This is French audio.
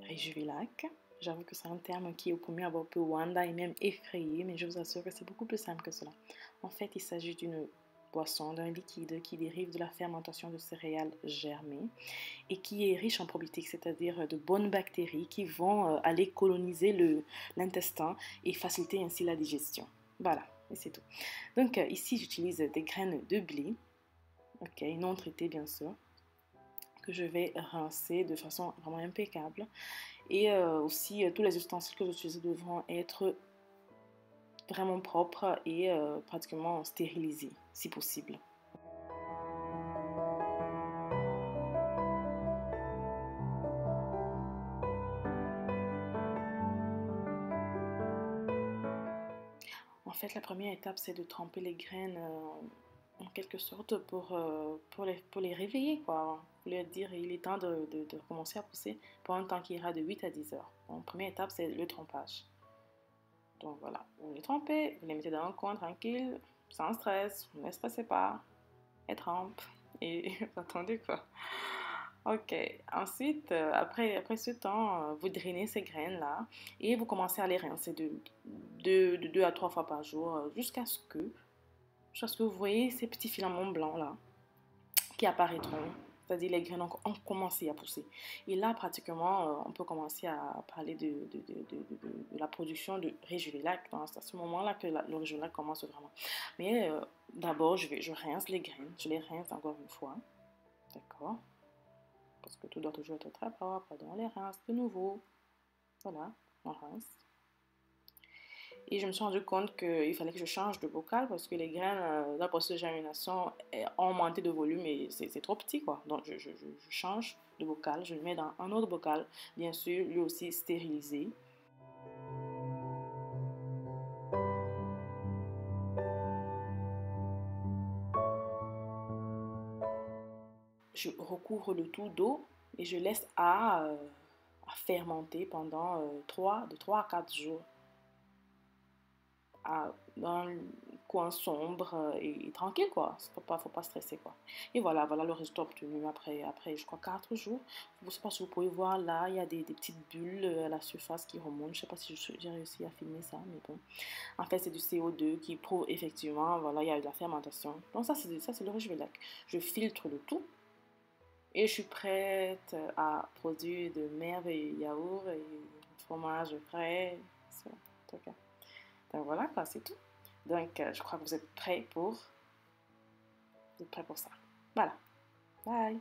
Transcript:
Réjuvilac. J'avoue que c'est un terme qui au premier abord peut wanda et même effrayer, mais je vous assure que c'est beaucoup plus simple que cela. En fait, il s'agit d'une boisson, d'un liquide qui dérive de la fermentation de céréales germées et qui est riche en probiotiques, c'est-à-dire de bonnes bactéries qui vont aller coloniser l'intestin et faciliter ainsi la digestion. Voilà, et c'est tout. Donc ici, j'utilise des graines de blé, ok, non traitées bien sûr, que je vais rincer de façon vraiment impeccable. Et aussi, tous les ustensiles que j'utilise devront être vraiment propres et pratiquement stérilisés, si possible. En fait, la première étape, c'est de tremper les graines en quelque sorte pour les réveiller, quoi. Pour leur dire il est temps de commencer à pousser pour un temps qui ira de 8 à 10 heures. Donc, première étape, c'est le trempage. Donc voilà, vous les trempez, vous les mettez dans un coin tranquille, sans stress, ne les stressez pas, elles trempent et vous attendez quoi. Ok, ensuite, après ce temps, vous drainez ces graines-là et vous commencez à les rincer de 2 à 3 fois par jour jusqu'à ce que vous voyez ces petits filaments blancs-là qui apparaîtront. C'est-à-dire les graines ont commencé à pousser. Et là, pratiquement, on peut commencer à parler de la production de Réjuvilac. C'est à ce moment-là que le Réjuvilac commence vraiment. Mais d'abord, je rince les graines. Je les rince encore une fois. D'accord? Parce que tout doit toujours être très propre. Donc, on les rince de nouveau. Voilà, on rince. Et je me suis rendu compte qu'il fallait que je change de bocal parce que les graines, dans le processus de germination, ont augmenté de volume et c'est trop petit, quoi. Donc, je change de bocal. Je le mets dans un autre bocal, bien sûr, lui aussi stérilisé. Je recouvre le tout d'eau et je laisse à fermenter pendant de 3 à 4 jours. Dans le coin sombre et tranquille, quoi. Faut pas stresser, quoi. Et voilà, voilà le résultat obtenu après je crois, 4 jours. Je ne sais pas si vous pouvez voir là, il y a des petites bulles à la surface qui remontent. Je ne sais pas si j'ai réussi à filmer ça, mais bon. En fait, c'est du CO2 qui prouve effectivement, voilà, il y a eu de la fermentation. Donc ça, c'est le Réjuvilac. Je filtre le tout et je suis prête à produire de merveilleux yaourts et fromage frais. En tout cas. Donc voilà, quoi, c'est tout. Donc, je crois que vous êtes prêts pour ça. Voilà. Bye!